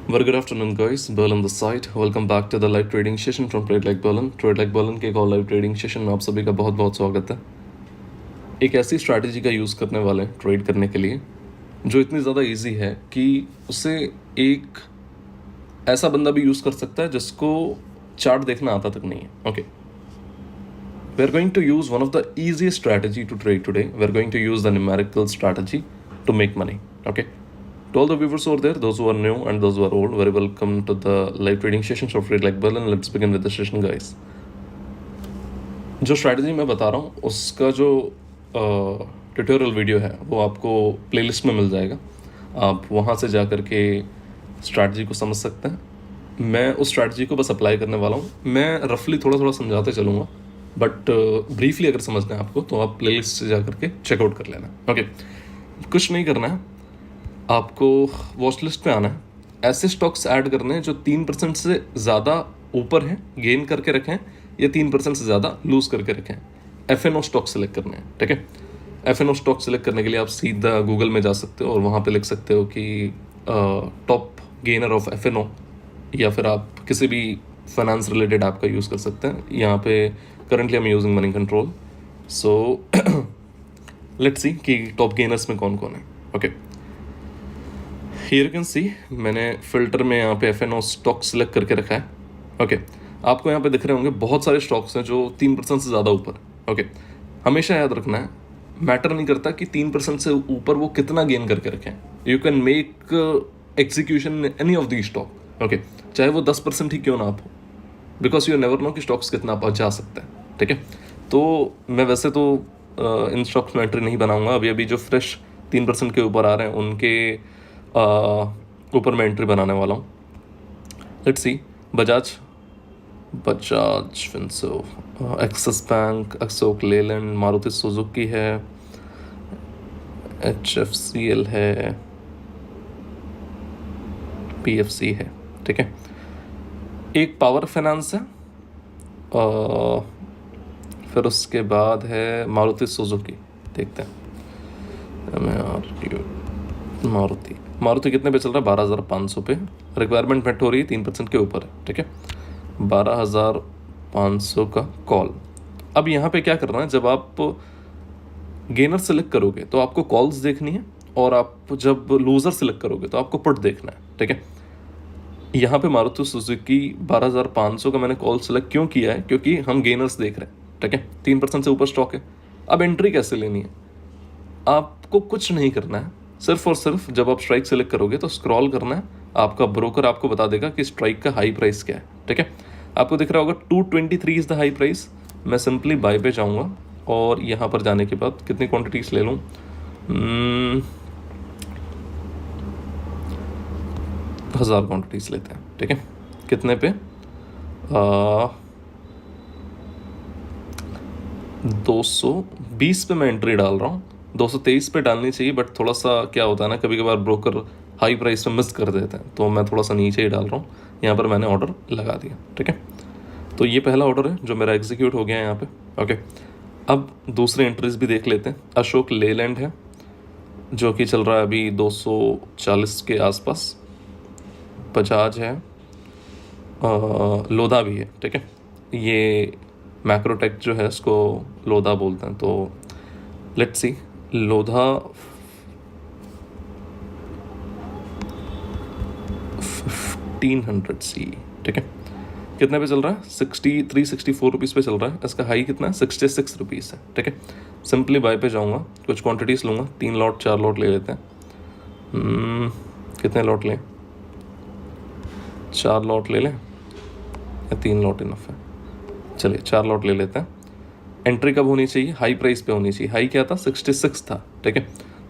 Very good afternoon, guys. Berlin this side. Welcome back to the live trading session from Trade Like Berlin. Trade Like Berlin के एक और live trading session में आप सभी का बहुत बहुत स्वागत है। एक ऐसी स्ट्रैटेजी का यूज़ करने वाले हैं ट्रेड करने के लिए जो इतनी ज़्यादा इजी है कि उसे एक ऐसा बंदा भी यूज़ कर सकता है जिसको चार्ट देखना आता तक नहीं है। Okay, we are going to use one of the easiest strategy to trade today. We are going to use the numerical strategy to make money. Okay. To all the viewers over there, those who are new and those who are old, very welcome to the live trading sessions of Trade Like Berlin. Let's begin with the session, guys. जो strategy मैं बता रहा हूँ उसका जो tutorial video है वो आपको प्लेलिस्ट में मिल जाएगा। आप वहाँ से जा कर के स्ट्रैटेजी को समझ सकते हैं। मैं उस स्ट्रैटेजी को बस अप्लाई करने वाला हूँ। मैं रफली थोड़ा थोड़ा समझाते चलूँगा, बट ब्रीफली अगर समझना है आपको तो आप प्लेलिस्ट से जा करके चेकआउट कर लेना। ओके, कुछ नहीं करना है, आपको वॉच लिस्ट पे आना है। ऐसे स्टॉक्स ऐड करने हैं जो 3% से ज़्यादा ऊपर हैं, गेन करके रखें, या 3% से ज़्यादा लूज़ करके रखें। FNO स्टॉक सेलेक्ट करने हैं, ठीक है। FNO स्टॉक सेलेक्ट करने के लिए आप सीधा गूगल में जा सकते हो और वहाँ पे लिख सकते हो कि टॉप गेनर ऑफ FNO, या फिर आप किसी भी फाइनेंस रिलेटेड ऐप का यूज़ कर सकते हैं। यहाँ पे currently I am using money control, so let's see कि टॉप गेनर्स में कौन कौन है। Okay, here you can see मैंने फिल्टर में यहाँ पे FNO स्टॉक सेलेक्ट करके रखा है। ओके, आपको यहाँ पे दिख रहे होंगे बहुत सारे स्टॉक्स हैं जो 3% से ज़्यादा ऊपर। ओके, हमेशा याद रखना है, मैटर नहीं करता कि 3% से ऊपर वो कितना गेन करके रखें। You can make execution any of the stock. Okay, चाहे वो 10% ही क्यों ना आप हो, बिकॉज यू नेवर नो कि स्टॉक्स कितना पहुँचा सकते हैं, ठीक है। तो मैं वैसे तो इन स्टॉक्स में एंट्री नहीं बनाऊंगा। अभी अभी जो फ्रेश 3% के ऊपर आ रहे हैं उनके ऊपर मैं एंट्री बनाने वाला हूँ। Let's see, Bajaj Finserv, Axis Bank, Ashok Leyland, Maruti Suzuki है, HFCL है, PFC है, ठीक है। एक पावर फाइनेंस है, फिर उसके बाद है मारुति सुजुकी। देखते हैं मारुति कितने पे चल रहा है? 12,500 पे। रिक्वायरमेंट मेट हो रही है, 3% के ऊपर है, ठीक है। 12,500 का कॉल। अब यहाँ पे क्या करना है, जब आप गेनर सेलेक्ट करोगे तो आपको कॉल्स देखनी है, और आप जब लूजर सेलेक्ट करोगे तो आपको पुट देखना है, ठीक है। यहाँ पे मारुति सुजुकी 12,500 का मैंने कॉल सेलेक्ट क्यों किया है? क्योंकि हम गेनर्स देख रहे हैं, ठीक है। 3% से ऊपर स्टॉक है। अब एंट्री कैसे लेनी है? आपको कुछ नहीं करना है, सिर्फ और सिर्फ जब आप स्ट्राइक सेलेक्ट करोगे तो स्क्रॉल करना है। आपका ब्रोकर आपको बता देगा कि स्ट्राइक का हाई प्राइस क्या है, ठीक है। आपको दिख रहा होगा 223 इज द हाई प्राइस। मैं सिंपली बाय पे जाऊंगा और यहाँ पर जाने के बाद कितनी क्वांटिटीज ले लूँ? 1000 क्वांटिटीज लेते हैं, ठीक है। कितने पे? 220 पे मैं एंट्री डाल रहा हूँ। 223 पे डालनी चाहिए, बट थोड़ा सा क्या होता है ना, कभी कभार ब्रोकर हाई प्राइस पे मिस कर देते हैं, तो मैं थोड़ा सा नीचे ही डाल रहा हूँ। यहाँ पर मैंने ऑर्डर लगा दिया, ठीक है। तो ये पहला ऑर्डर है जो मेरा एग्जीक्यूट हो गया है यहाँ पे। ओके, अब दूसरे एंट्रीज भी देख लेते हैं। अशोक लेलैंड है जो कि चल रहा है अभी 240 के आसपास। बजाज है, लोधा भी है, ठीक है। ये मैक्रोटेक जो है इसको लोधा बोलते हैं। तो लेट्स सी, लोधा 1500 सी, ठीक है। कितने पे चल रहा है? 64 रुपीज़ पे चल रहा है। इसका हाई कितना है? 66 रुपीज़ है, ठीक है। सिंपली बाय पे जाऊंगा, कुछ क्वांटिटीज़ लूँगा, 3 लॉट 4 लॉट ले लेते हैं। कितने लॉट लें? 4 लॉट ले लें या 3 लॉट इनफ है? चलिए 4 लॉट ले लेते हैं। एंट्री कब होनी चाहिए? हाई प्राइस पे होनी चाहिए। हाई क्या था? 66 था, ठीक है।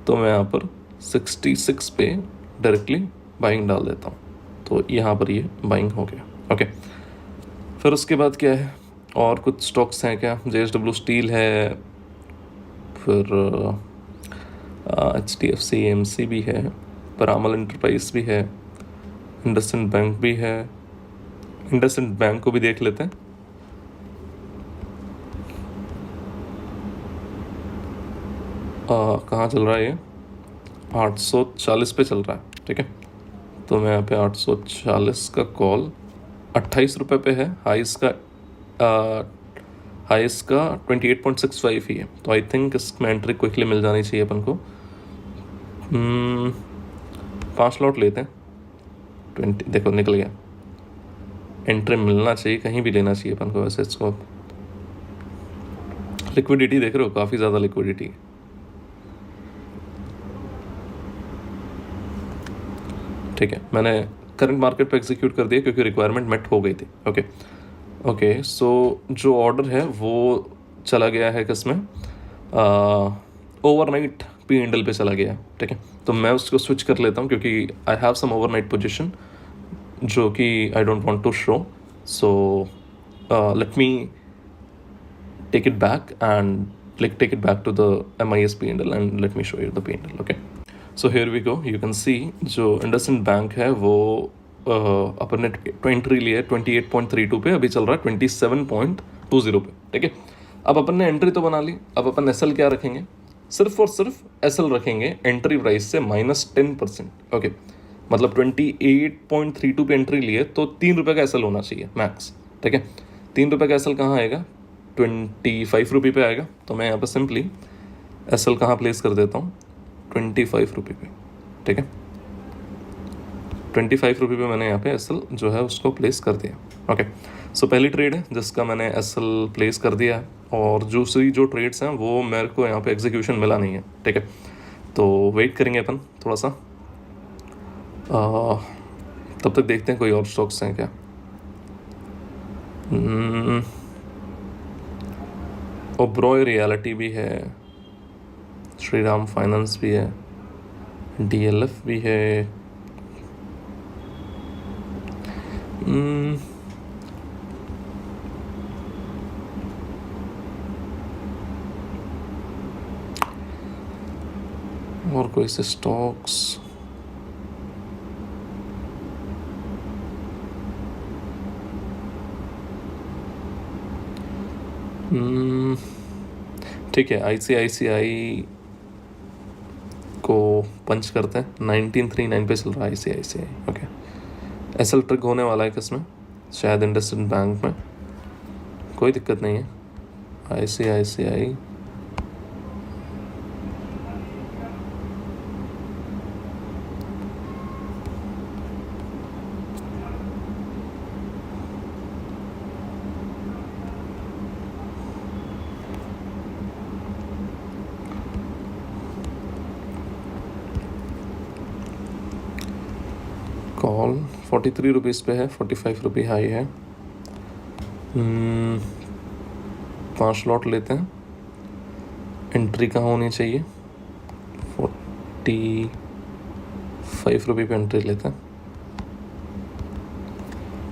तो मैं यहाँ पर 66 पे डायरेक्टली बाइंग डाल देता हूँ, तो यहाँ पर ये बाइंग हो गया। ओके, फिर उसके बाद क्या है? और कुछ स्टॉक्स हैं क्या? JSW स्टील है, फिर HDFC AMC भी है, परामल एंटरप्राइज भी है, इंडसइंड बैंक भी है। इंडसइंड बैंक को भी देख लेते हैं। कहाँ चल रहा है ये? 840 पे चल रहा है, ठीक है। तो मैं यहाँ पे 840 का कॉल 28 रुपये पे है, हाईस का 28.65 ही है, तो आई थिंक इसमें एंट्री क्विकली मिल जानी चाहिए अपन को। 5 लॉट लेते हैं, 20 देखो निकल गया, एंट्री मिलना चाहिए, कहीं भी लेना चाहिए अपन को वैसे इसको। लिक्विडिटी देख रहे हो, काफ़ी ज़्यादा लिक्विडिटी। ठीक है, मैंने करंट मार्केट पे एग्जीक्यूट कर दिया क्योंकि रिक्वायरमेंट मेट हो गई थी। ओके, सो जो ऑर्डर है वो चला गया है किसमें, ओवरनाइट पी एंडल पे चला गया है। ठीक है, तो मैं उसको स्विच कर लेता हूँ क्योंकि I have some overnight position जो कि I don't want to show, so let me take it back and like take it back to the MIS P&L and let me show you the P&L. Okay, so here we go, you can see जो IndusInd bank है वो अपन ने entry लिया है 28.32 पे, अभी चल रहा है 27.20 पे। ठीक है, अब अपन ने एंट्री तो बना ली, अब अपन एसएल क्या रखेंगे, सिर्फ और सिर्फ एसएल रखेंगे एंट्री प्राइस से -10%। ओके, मतलब 28.32 पे एंट्री लिए तो 3 रुपये का एसएल होना चाहिए मैक्स। ठीक है, 3 रुपये का एसएल कहाँ आएगा, 25 रुपये पे आएगा, तो मैं यहाँ पे सिंपली एसएल कहाँ प्लेस कर देता हूँ, 25 रुपये पे। ठीक है, 25 रुपये पे मैंने यहाँ पे एसएल जो है उसको प्लेस कर दिया। ओके, सो पहली ट्रेड है जिसका मैंने एसएल प्लेस कर दिया है, और दूसरी जो ट्रेड्स हैं वो मेरे को यहाँ पे एग्जीक्यूशन मिला नहीं है। ठीक है, तो वेट करेंगे अपन थोड़ा सा, तब तक देखते हैं कोई और स्टॉक्स हैं क्या। ओब्रॉय रियलिटी भी है, श्रीराम फाइनेंस भी है, डीएलएफ भी है, और कोई से स्टॉक्स, ठीक है, ICICI को पंच करते हैं, 1939 पे चल रहा है ICICI। ओके, एसएल ट्रिक होने वाला है किसमें, शायद इंडसइंड बैंक में, कोई दिक्कत नहीं है। ICICI कॉल 43 रुपीज़ पे है, 45 रुपये हाई है। 5 लॉट लेते हैं, एंट्री कहाँ होनी चाहिए, 45 रुपये पे एंट्री लेते हैं,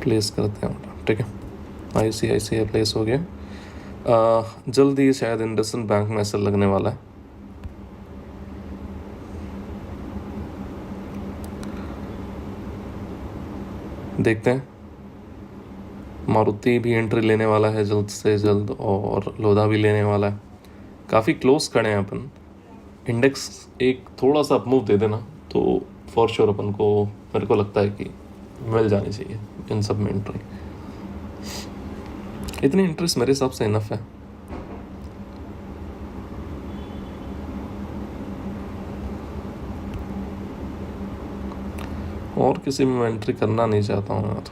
प्लेस करते हैं। ठीक है, ICICI प्लेस हो गया। जल्दी शायद इंडसइंड बैंक में ऐसा लगने वाला है। देखते हैं, मारुति भी एंट्री लेने वाला है जल्द से जल्द, और लोधा भी लेने वाला है। काफ़ी क्लोज खड़े हैं अपन, इंडेक्स एक थोड़ा सा अपमूव दे देना तो फॉर श्योर अपन को, मेरे को लगता है कि मिल जानी चाहिए इन सब में एंट्री। इतनी इंटरेस्ट मेरे हिसाब से इनफ है। और किसी में मैं एंट्री करना नहीं चाहता हूँ यार।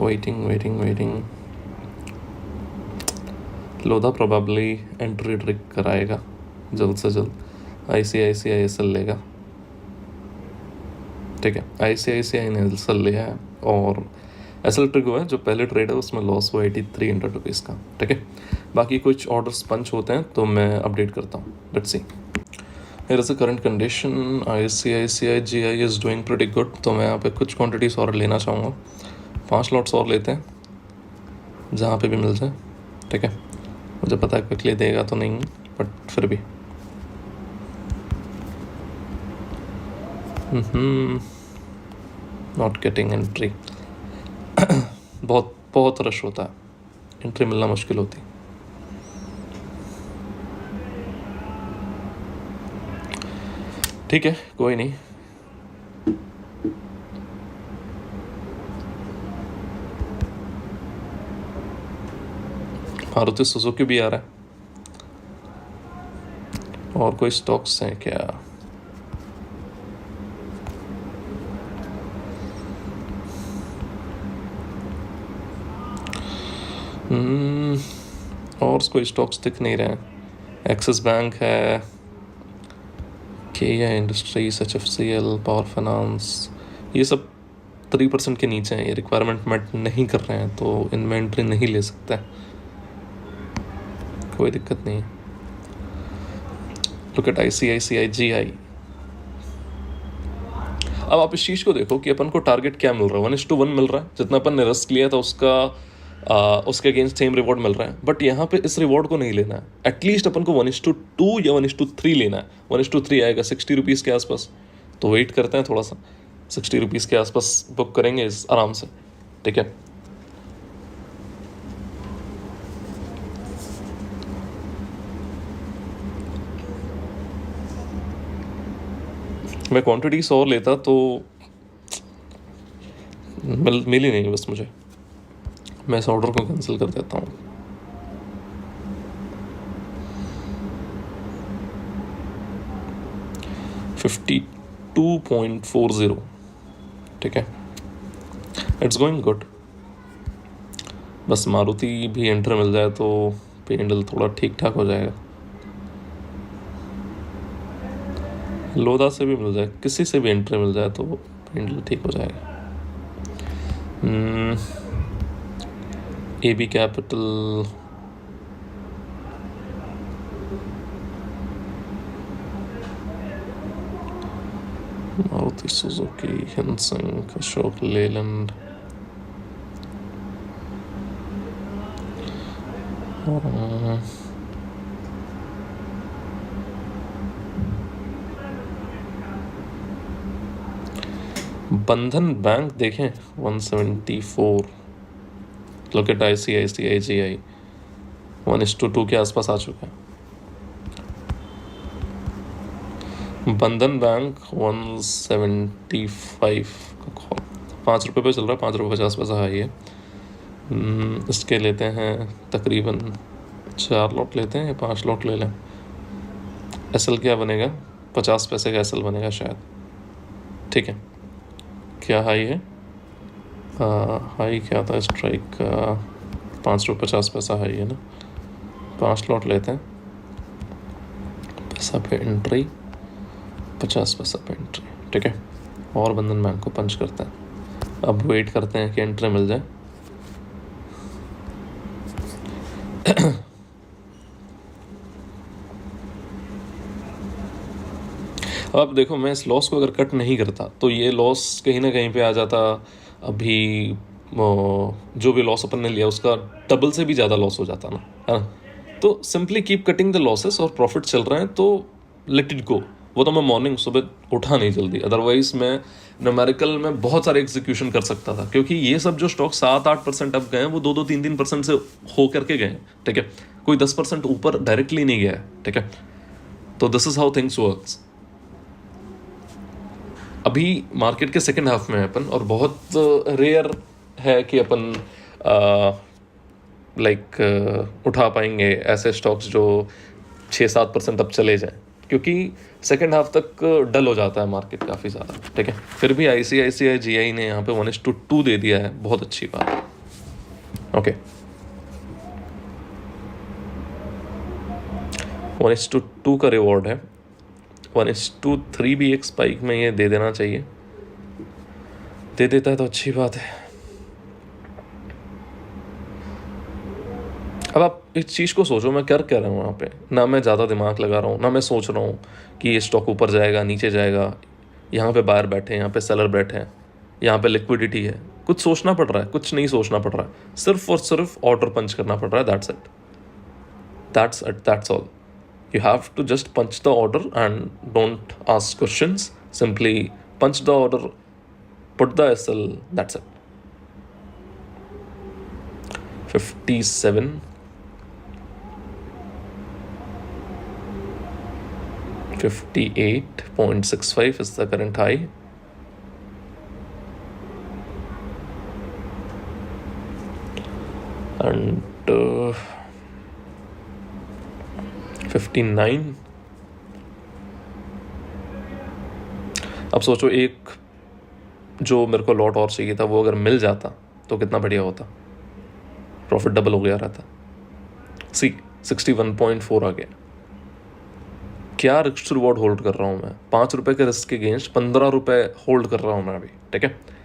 waiting. Lodha probably entry trick कराएगा जल्द से जल्द, ICICI एसएल लेगा, ठीक है। ICICI ने एसएल लिया है और एसएल ट्रिक हुआ है, जो पहले ट्रेड है उसमें लॉस हुआ 83 रुपीज़ का, ठीक है। बाकी कुछ ऑर्डर्स पंच होते हैं तो मैं अपडेट करता हूँ, let's C. Here is the current condition, ICICI GI is doing pretty good, तो मैं यहाँ पे कुछ क्वांटिटीज और लेना चाहूँगा, 5 लॉट्स और लेते हैं जहाँ पे भी मिल जाए, ठीक है। मुझे पता है क्विकली देगा तो नहीं, बट फिर भी नॉट गेटिंग एंट्री। बहुत बहुत रश होता है, एंट्री मिलना मुश्किल होती। ठीक है, कोई नहीं। मारुति सुजुकी भी आ रहा है। और कोई स्टॉक्स हैं क्या? और कोई स्टॉक्स दिख नहीं रहे हैं। एक्सिस बैंक है, केया इंडस्ट्रीज, HFCL, पावर फाइनेंस, ये सब 3% के नीचे हैं। ये रिक्वायरमेंट मेट नहीं कर रहे हैं तो इनमें एंट्री नहीं ले सकता, कोई दिक्कत नहीं है। Look at ICICI GI। अब आप इस चीज़ को देखो कि अपन को टारगेट क्या मिल रहा है, 1:1 मिल रहा है, जितना अपन ने रिस्क लिया था उसके अगेंस्ट सेम रिवॉर्ड मिल रहा है। बट यहाँ पे इस रिवॉर्ड को नहीं लेना है, एटलीस्ट अपन को 1:2 या 1:3 लेना है। 1:3 आएगा 60 रुपीज़ के आसपास, तो वेट करते हैं थोड़ा सा, 60 रुपीज़ के आसपास बुक करेंगे इस आराम से, ठीक है। मैं क्वांटिटीज और लेता तो मिल ही नहीं, बस मुझे, मैं इस ऑर्डर को कैंसिल कर देता हूँ। $52.40, ठीक है, इट्स गोइंग गुड। बस मारुति भी एंटर मिल जाए तो पेंडल थोड़ा ठीक ठाक हो जाएगा। लोधा से भी मिल जाए, किसी से भी एंट्री मिल जाए तो पेंडल ठीक हो जाएगा। AB कैपिटल, मारुति सुजुकी, हिंसिंग, अशोक लेलैंड, बंधन बैंक देखें 174। लुक एट ICICI GI 1:2 के आसपास आ चुका है। बंधन बैंक 175 का कॉल, 5 रुपये पे चल रहा है, 5 रुपये 50 पैसा हाई है। इसके लेते हैं तकरीबन 4 लॉट लेते हैं या 5 लॉट ले लें। एसएल क्या बनेगा, 50 पैसे का एसएल बनेगा शायद, ठीक है। क्या हाई है? हाई क्या था स्ट्राइक का? 5 रुपये 50 पैसा हाई है ना। 5 लॉट लेते हैं, पैसा पे एंट्री, 50 पैसा पे एंट्री, ठीक है। और बंधन बैंक को पंच करते हैं। अब वेट करते हैं कि एंट्री मिल जाए। अब देखो, मैं इस लॉस को अगर कट नहीं करता तो ये लॉस कहीं ना कहीं पे आ जाता। अभी जो भी लॉस अपन ने लिया उसका डबल से भी ज़्यादा लॉस हो जाता ना, है ना। तो simply keep cutting the losses, और प्रॉफिट चल रहे हैं तो लेट इट गो। वो तो मैं मॉर्निंग सुबह उठा नहीं जल्दी, अदरवाइज मैं न्यूमेरिकल में बहुत सारे एग्जीक्यूशन कर सकता था, क्योंकि ये सब जो स्टॉक 7-8% अप गए हैं वो 2-3% से हो करके गए, ठीक है। कोई 10% ऊपर डायरेक्टली नहीं गया है, ठीक है। तो this is how things works. अभी मार्केट के सेकेंड हाफ में है अपन, और बहुत रेयर है कि अपन उठा पाएंगे ऐसे स्टॉक्स जो 6-7% अब चले जाएं, क्योंकि सेकेंड हाफ तक डल हो जाता है मार्केट काफ़ी ज़्यादा, ठीक है। फिर भी ICICI GI ने यहाँ पे 1:2 दे दिया है, बहुत अच्छी बात है, ओके। 1:2 का रिवॉर्ड है, 1:3 भी एक स्पाइक में ये दे देना चाहिए, दे देता है तो अच्छी बात है। अब आप इस चीज़ को सोचो, मैं कर क्या रहा हूँ यहाँ पे, ना मैं ज़्यादा दिमाग लगा रहा हूँ, ना मैं सोच रहा हूँ कि ये स्टॉक ऊपर जाएगा नीचे जाएगा, यहाँ पे बायर बैठे हैं, यहाँ पे सेलर बैठे हैं, यहाँ पे लिक्विडिटी है, कुछ सोचना पड़ रहा है? कुछ नहीं सोचना पड़ रहा है, सिर्फ और सिर्फ ऑर्डर पंच करना पड़ रहा है, that's all. You have to just punch the order and don't ask questions. Simply punch the order, put the SL, that's it. 57, 58.65 is the current high. And 59. अब सोचो, एक जो मेरे को लॉट और चाहिए था वो अगर मिल जाता तो कितना बढ़िया होता, प्रॉफिट डबल हो गया रहता। 61.4 आ गया। क्या रिस्क रिवॉर्ड होल्ड कर रहा हूँ मैं? 5 रुपए के रिस्क के अगेंस्ट 15 रुपए होल्ड कर रहा हूँ मैं अभी, ठीक है।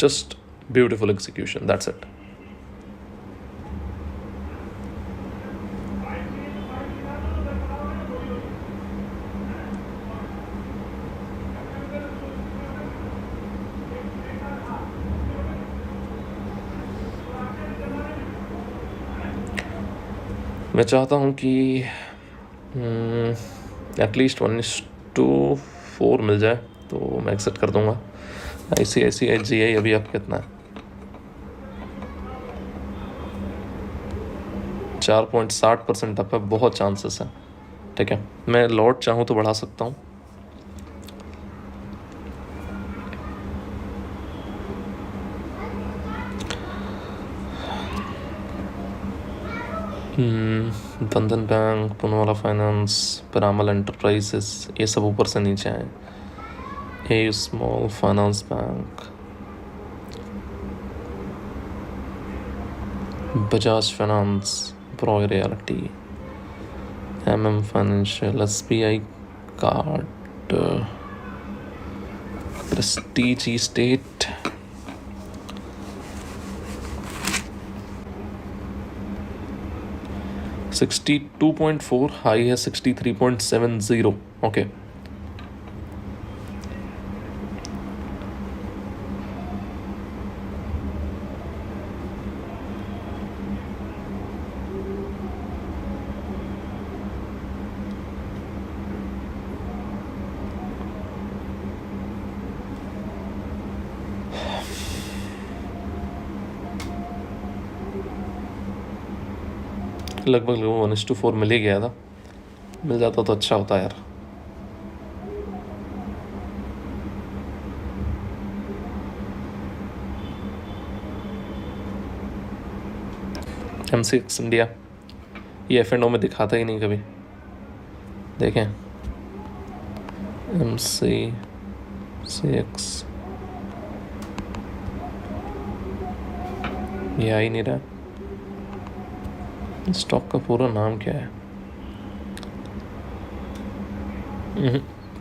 Just beautiful execution, that's it. मैं चाहता हूँ कि एटलीस्ट 1:4 मिल जाए तो मैं एक्सेप्ट कर दूंगा। ICICI अभी आप कितना है? 4.60% अप है, बहुत चांसेस है, ठीक है। मैं लॉट चाहूँ तो बढ़ा सकता हूँ। Bandhan Bank, Poonawalla Finance, Piramal Enterprises, ये सब ऊपर से नीचे आए। A Small Finance Bank, Bajaj Finance, Pro Realty, MM Financial, SBI Card, Prestige Estate, $62.4, high है 63.70, ओके। लगभग 1:4 मिल ही गया था, मिल जाता तो अच्छा होता यार। MCX इंडिया, ये F&O में दिखाता ही नहीं कभी, देखें MCX, ये आ ही नहीं रहा। स्टॉक का पूरा नाम क्या है?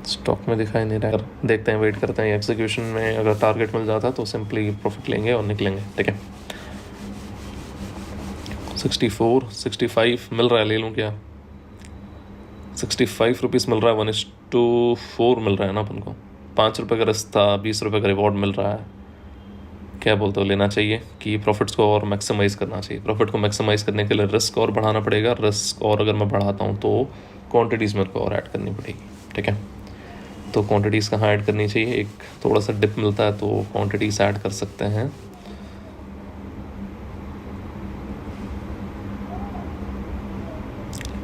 स्टॉक में दिखाई नहीं रहा। देखते हैं, वेट करते हैं। एग्जीक्यूशन में अगर टारगेट मिल जाता तो सिंपली प्रॉफिट लेंगे और निकलेंगे, ठीक है। 64, 65 मिल रहा है, ले लूँ क्या? 65 रुपीज़ मिल रहा है, 1:4 मिल रहा है ना अपन को। 5 रुपये का रिस्क, 20 रुपये का रिवॉर्ड मिल रहा है। क्या बोलते हो, लेना चाहिए कि प्रॉफिट्स को और मैक्सिमाइज़ करना चाहिए? प्रॉफिट को मैक्सिमाइज़ करने के लिए रिस्क और बढ़ाना पड़ेगा। रिस्क और अगर मैं बढ़ाता हूँ तो क्वांटिटीज़ मेरे को और ऐड करनी पड़ेगी, ठीक है। तो क्वांटिटीज़ कहाँ ऐड करनी चाहिए? एक थोड़ा सा डिप मिलता है तो क्वांटिटीज़ ऐड कर सकते हैं।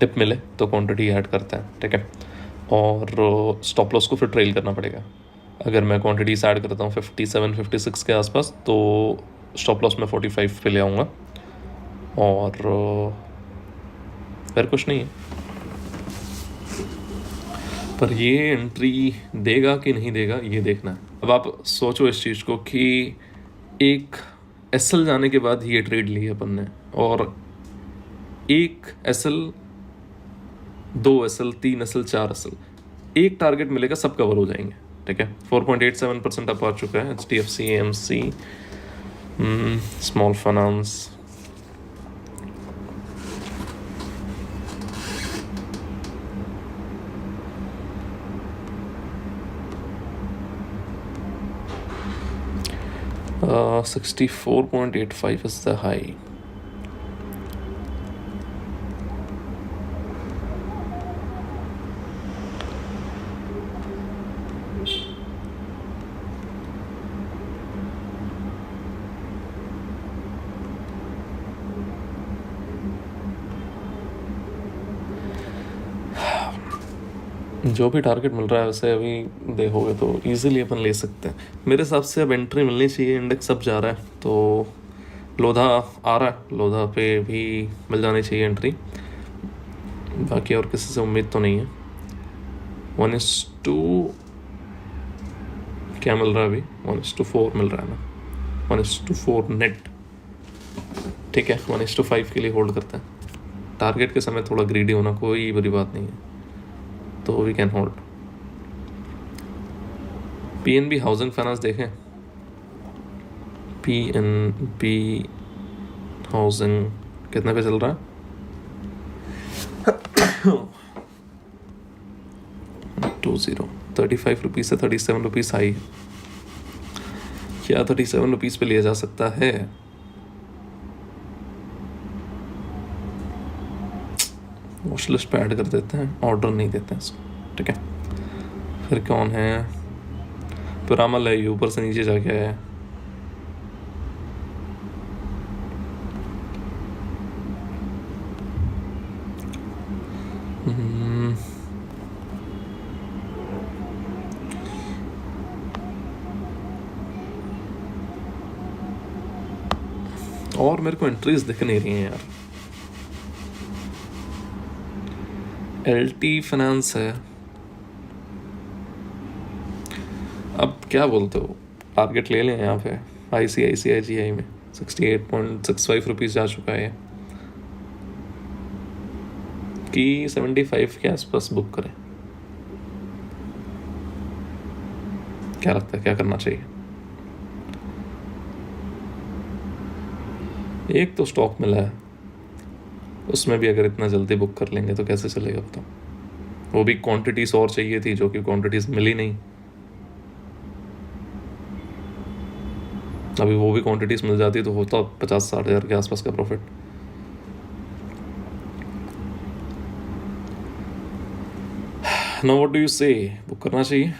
डिप मिले तो क्वांटिटी ऐड करते हैं, ठीक है। और स्टॉप लॉस को फिर ट्रेल करना पड़ेगा। अगर मैं क्वांटिटीज ऐड करता हूँ 57, 56 के आसपास, तो स्टॉप लॉस में 45 पे ले आऊँगा। और फिर कुछ नहीं है, पर ये एंट्री देगा कि नहीं देगा ये देखना है। अब आप सोचो इस चीज़ को कि एक एसएल जाने के बाद ये ट्रेड ली अपन ने, और एक एसएल, 2 एसएल, 3 एसएल, 4 एसएल, एक टारगेट मिलेगा, सब कवर हो जाएंगे। ठीक है, 4.87% अप आ चुका है। HDFC, AMC, small finance, uh, 64.85 is the high. जो भी टारगेट मिल रहा है वैसे अभी देखोगे तो इजीली अपन ले सकते हैं। मेरे हिसाब से अब एंट्री मिलनी चाहिए। इंडेक्स अब जा रहा है तो लोधा आ रहा है, लोधा पे भी मिल जानी चाहिए एंट्री। बाकी और किसी से उम्मीद तो नहीं है। 1:2 क्या मिल रहा है अभी? 1:4 मिल रहा है ना, 1:4 नेट। ठीक है, 1:5 के लिए होल्ड करते हैं। टारगेट के समय थोड़ा ग्रीडी होना कोई बुरी बात नहीं है, तो we can hold. PNB housing finance देखें। PNB हाउसिंग कितने पे चल रहा है? 35 रुपीज़ से 37 रुपीज़ हाई। क्या 37 रुपीज़ पे लिया जा सकता है? वॉच लिस्ट पे ऐड कर देते हैं, ऑर्डर नहीं देते हैं इसको। ठीक है, फिर कौन है? पिरामल है, ये ऊपर से नीचे जाके आया है। और मेरे को एंट्रीज दिख नहीं रही हैं यार। LT फाइनेंस है। अब क्या बोलते हो, टारगेट ले लें यहाँ पे? ICICI में 68.65 रुपीज़ जा चुका है कि 75 के आसपास बुक करें। क्या लगता है क्या करना चाहिए? एक तो स्टॉक मिला है, उसमें भी अगर इतना जल्दी बुक कर लेंगे तो कैसे चलेगा बताओ? वो भी क्वांटिटीज और चाहिए थी, जो कि क्वांटिटीज मिली नहीं। अभी वो भी क्वांटिटीज मिल जाती तो होता 50-60 हज़ार के आसपास का profit. Now what do you से? बुक करना चाहिए?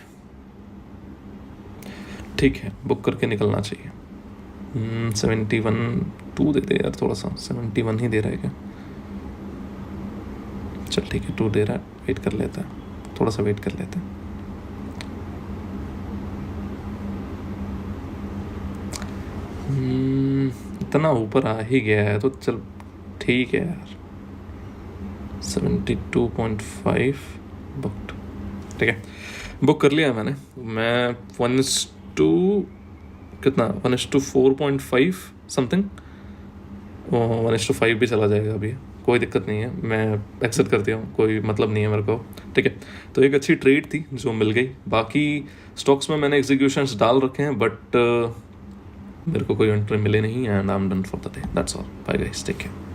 ठीक है, बुक करके निकलना चाहिए। 71.2 दे दे यार, थोड़ा सा 71 ही दे रहा है क्या? चल ठीक है, 2 दे रहा है, वेट कर लेता है, थोड़ा सा वेट कर लेते हैं। इतना ऊपर आ ही गया है तो चल ठीक है यार। 72.5 बुकड। ठीक है, बुक कर लिया मैंने। मैं 1:4.5 समथिंग, 1:5 भी चला जाएगा अभी, कोई दिक्कत नहीं है। मैं एक्सेप्ट करती हूँ, कोई मतलब नहीं है मेरे को। ठीक है, तो एक अच्छी ट्रेड थी जो मिल गई। बाकी स्टॉक्स में मैंने एग्जीक्यूशंस डाल रखे हैं, बट मेरे को कोई एंट्री मिले नहीं, and I am done for the day. That's all. Bye guys, take care.